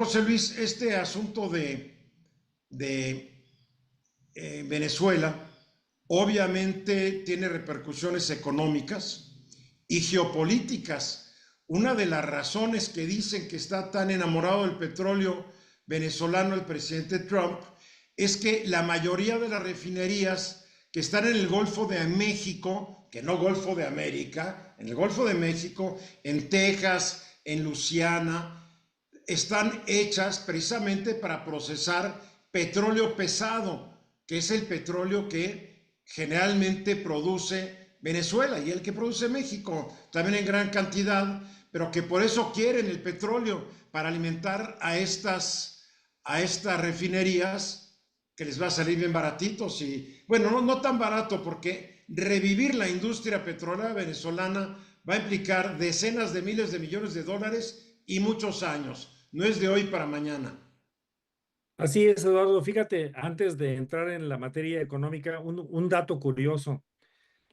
José Luis, este asunto de Venezuela obviamente tiene repercusiones económicas y geopolíticas. Una de las razones que dicen que está tan enamorado del petróleo venezolano el presidente Trump es que la mayoría de las refinerías que están en el Golfo de México, que no Golfo de América, en el Golfo de México, en Texas, en Luisiana, están hechas precisamente para procesar petróleo pesado, que es el petróleo que generalmente produce Venezuela y el que produce México, también en gran cantidad, pero que por eso quieren el petróleo para alimentar a estas refinerías que les va a salir bien baratitos y, bueno, no tan barato porque revivir la industria petrolera venezolana va a implicar decenas de miles de millones de dólares y muchos años. No es de hoy para mañana. Así es, Eduardo. Fíjate, antes de entrar en la materia económica, un dato curioso.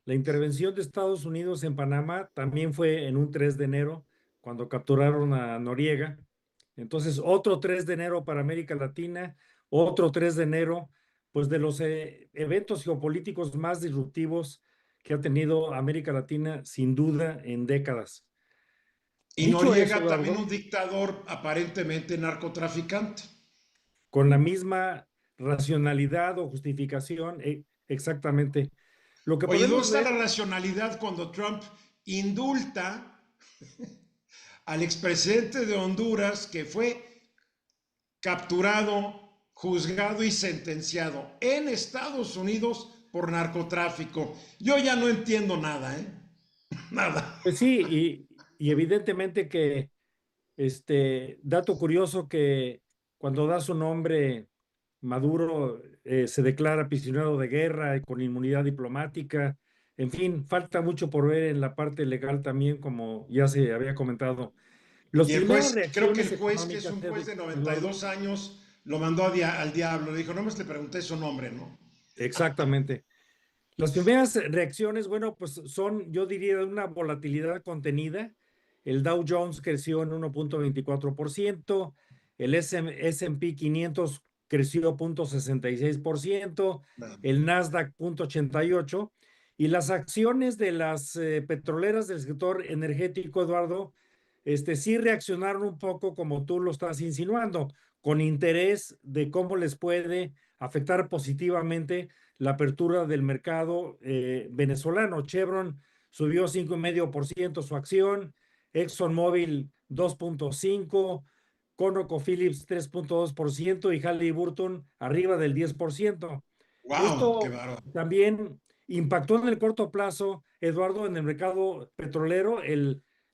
La intervención de Estados Unidos en Panamá también fue en un 3 de enero, cuando capturaron a Noriega. Entonces, otro 3 de enero para América Latina, otro 3 de enero, pues de los eventos geopolíticos más disruptivos que ha tenido América Latina, sin duda, en décadas. Y Dicho eso, Noriega también Eduardo, un dictador aparentemente narcotraficante. con la misma racionalidad o justificación, exactamente. Lo que Oye, ¿dónde podemos está la ver, racionalidad cuando Trump indulta al expresidente de Honduras que fue capturado, juzgado y sentenciado en Estados Unidos por narcotráfico? Yo ya no entiendo nada, ¿eh? Nada. pues sí, y evidentemente que dato curioso que cuando da su nombre, Maduro se declara prisionero de guerra y con inmunidad diplomática. En fin, falta mucho por ver en la parte legal también, como ya se había comentado. Las Y el primeras juez, creo que reacciones el juez, que es económicas, un juez de 92 Eduardo, años, lo mandó al diablo. Le dijo, no me le pregunté su nombre, ¿no? exactamente. Las primeras reacciones, bueno, pues son, yo diría, de una volatilidad contenida. El Dow Jones creció en 1.24%, el S&P 500 creció 0.66%, el Nasdaq 0.88%, y las acciones de las petroleras del sector energético, Eduardo, sí reaccionaron un poco como tú lo estás insinuando, con interés de cómo les puede afectar positivamente la apertura del mercado venezolano. Chevron subió 5,5% su acción, ExxonMobil 2,5%, ConocoPhillips 3,2% y Halliburton arriba del 10%. ¡Wow! ¡Qué Esto bárbaro! también impactó en el corto plazo, Eduardo, en el mercado petrolero,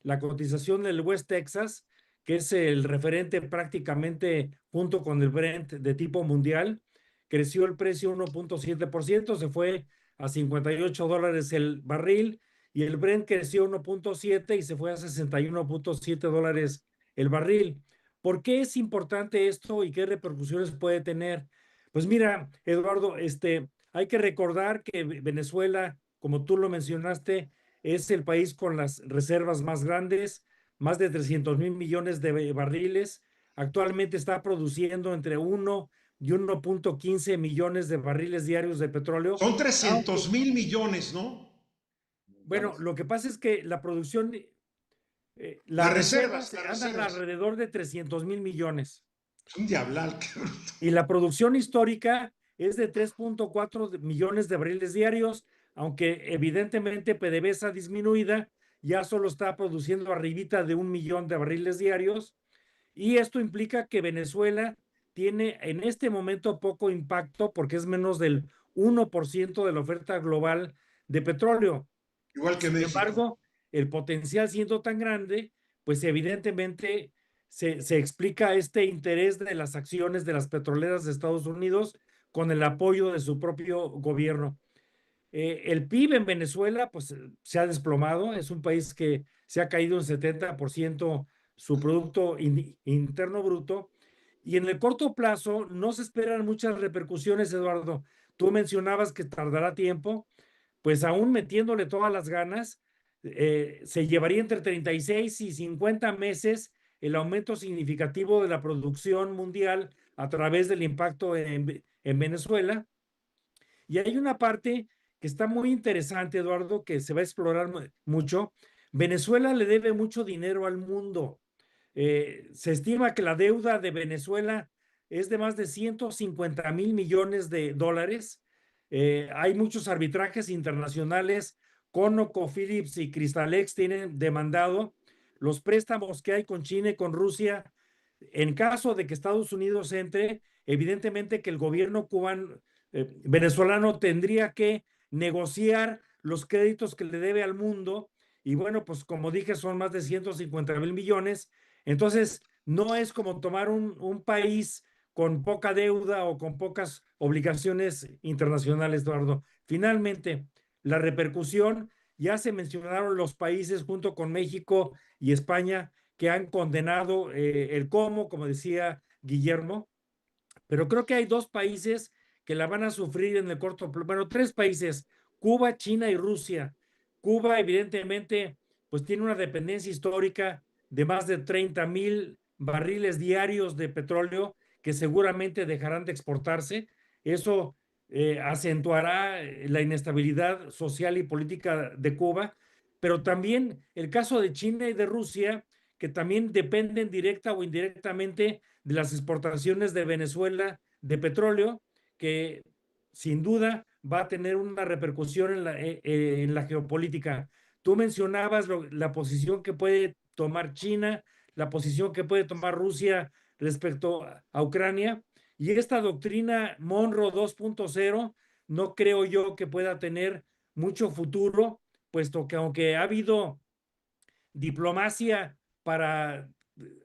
la cotización del West Texas, que es el referente prácticamente junto con el Brent de tipo mundial, creció el precio 1,7%, se fue a $58 el barril, y el Brent creció 1,7% y se fue a $61,7 el barril. ¿Por qué es importante esto y qué repercusiones puede tener? Pues mira, Eduardo, hay que recordar que Venezuela, como tú lo mencionaste, es el país con las reservas más grandes, más de 300,000 millones de barriles. Actualmente está produciendo entre 1 y 1,15 millones de barriles diarios de petróleo. Son Aunque, 300,000 millones, ¿no? bueno, lo que pasa es que la producción, las reservas Las andan reservas. alrededor de 300,000 millones. Es un diablal. Y la producción histórica es de 3,4 millones de barriles diarios, aunque evidentemente PDVSA disminuida ya solo está produciendo arribita de 1 millón de barriles diarios, y esto implica que Venezuela tiene en este momento poco impacto porque es menos del 1% de la oferta global de petróleo. Igual que Sin México. embargo, el potencial siendo tan grande, pues evidentemente se explica este interés de las acciones de las petroleras de Estados Unidos con el apoyo de su propio gobierno. El PIB en Venezuela, pues se ha desplomado, es un país que se ha caído un 70% su Producto Interno Bruto, y en el corto plazo no se esperan muchas repercusiones, Eduardo. Tú mencionabas que tardará tiempo, pues aún metiéndole todas las ganas, se llevaría entre 36 y 50 meses el aumento significativo de la producción mundial a través del impacto en Venezuela. Y hay una parte que está muy interesante, Eduardo, que se va a explorar mucho. Venezuela le debe mucho dinero al mundo. Se estima que la deuda de Venezuela es de más de 150.000 millones de dólares. Hay muchos arbitrajes internacionales. ConocoPhillips y Cristalex tienen demandado los préstamos que hay con China y con Rusia. En caso de que Estados Unidos entre, evidentemente que el gobierno cubano, venezolano tendría que negociar los créditos que le debe al mundo. Y bueno, pues como dije, son más de 150.000 millones. Entonces, no es como tomar un país con poca deuda o con pocas obligaciones internacionales, Eduardo. Finalmente, la repercusión, ya se mencionaron los países junto con México y España que han condenado el cómo, como decía Guillermo, pero creo que hay dos países que la van a sufrir en el corto plazo. Bueno, tres países: Cuba, China y Rusia. Cuba, evidentemente, pues tiene una dependencia histórica de más de 30.000 barriles diarios de petróleo que seguramente dejarán de exportarse. Eso acentuará la inestabilidad social y política de Cuba, pero también el caso de China y de Rusia, que también dependen directa o indirectamente de las exportaciones de Venezuela de petróleo, que sin duda va a tener una repercusión en la geopolítica. Tú mencionabas la posición que puede tomar China, la posición que puede tomar Rusia respecto a Ucrania, y esta doctrina Monroe 2.0 no creo yo que pueda tener mucho futuro, puesto que aunque ha habido diplomacia para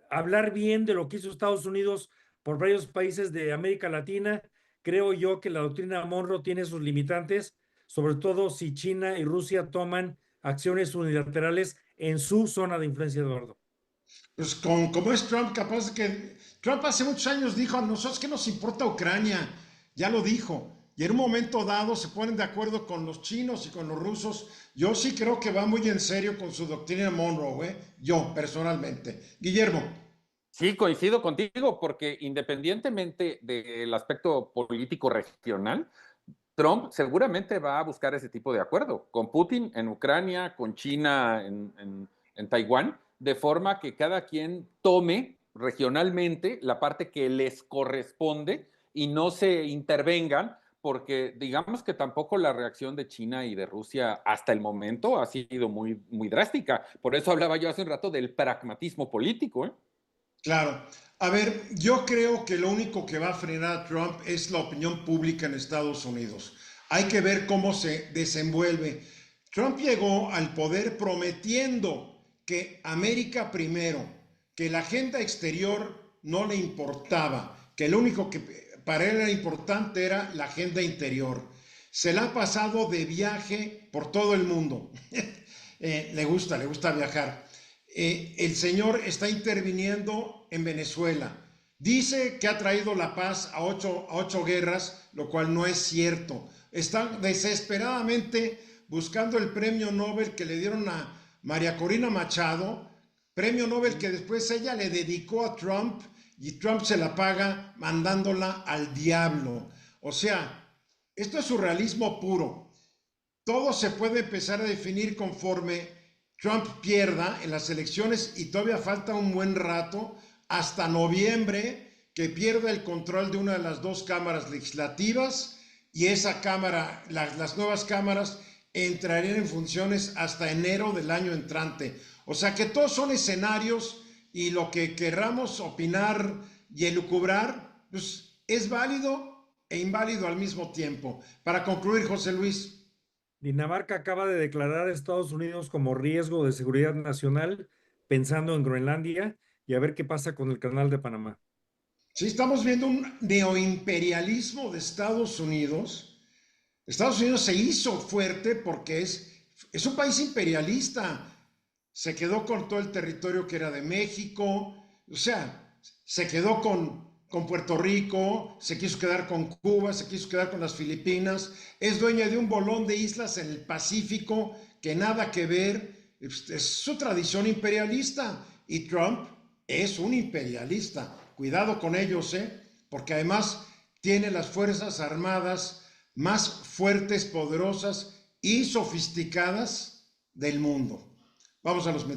hablar bien de lo que hizo Estados Unidos por varios países de América Latina, creo yo que la doctrina Monroe tiene sus limitantes, sobre todo si China y Rusia toman acciones unilaterales en su zona de influencia, Eduardo. Pues como es Trump, capaz de que Trump hace muchos años dijo a nosotros que nos importa Ucrania, ya lo dijo, y en un momento dado se ponen de acuerdo con los chinos y con los rusos. Yo sí creo que va muy en serio con su doctrina Monroe, yo personalmente. Guillermo. Sí, coincido contigo, porque independientemente del aspecto político regional, Trump seguramente va a buscar ese tipo de acuerdo con Putin en Ucrania, con China en Taiwán, de forma que cada quien tome regionalmente la parte que les corresponde y no se intervengan, porque digamos que tampoco la reacción de China y de Rusia hasta el momento ha sido muy, muy drástica. Por eso hablaba yo hace un rato del pragmatismo político, ¿eh? Claro. A ver, yo creo que lo único que va a frenar a Trump es la opinión pública en Estados Unidos. Hay que ver cómo se desenvuelve. Trump llegó al poder prometiendo que América primero, que la agenda exterior no le importaba, que lo único que para él era importante era la agenda interior. Se la ha pasado de viaje por todo el mundo. Le gusta viajar. El señor está interviniendo en Venezuela. Dice que ha traído la paz a ocho guerras, lo cual no es cierto. Está desesperadamente buscando el premio Nobel que le dieron a María Corina Machado, premio Nobel que después ella le dedicó a Trump y Trump se la paga mandándola al diablo. O sea, esto es surrealismo puro. Todo se puede empezar a definir conforme Trump pierda en las elecciones, y todavía falta un buen rato, hasta noviembre, que pierda el control de una de las dos cámaras legislativas, y esa cámara, las nuevas cámaras entrarían en funciones hasta enero del año entrante. O sea que todos son escenarios, y lo que querramos opinar y elucubrar, pues es válido e inválido al mismo tiempo. Para concluir, José Luis. Dinamarca acaba de declarar a Estados Unidos como riesgo de seguridad nacional, pensando en Groenlandia, y a ver qué pasa con el Canal de Panamá. Sí, estamos viendo un neoimperialismo de Estados Unidos. Estados Unidos se hizo fuerte porque es un país imperialista. Se quedó con todo el territorio que era de México, o sea, se quedó con Puerto Rico, se quiso quedar con Cuba, se quiso quedar con las Filipinas, es dueña de un bolón de islas en el Pacífico que nada que ver, es su tradición imperialista. Y Trump es un imperialista. Cuidado con ellos, porque además tiene las fuerzas armadas más fuertes, poderosas y sofisticadas del mundo. Vamos a los mensajes.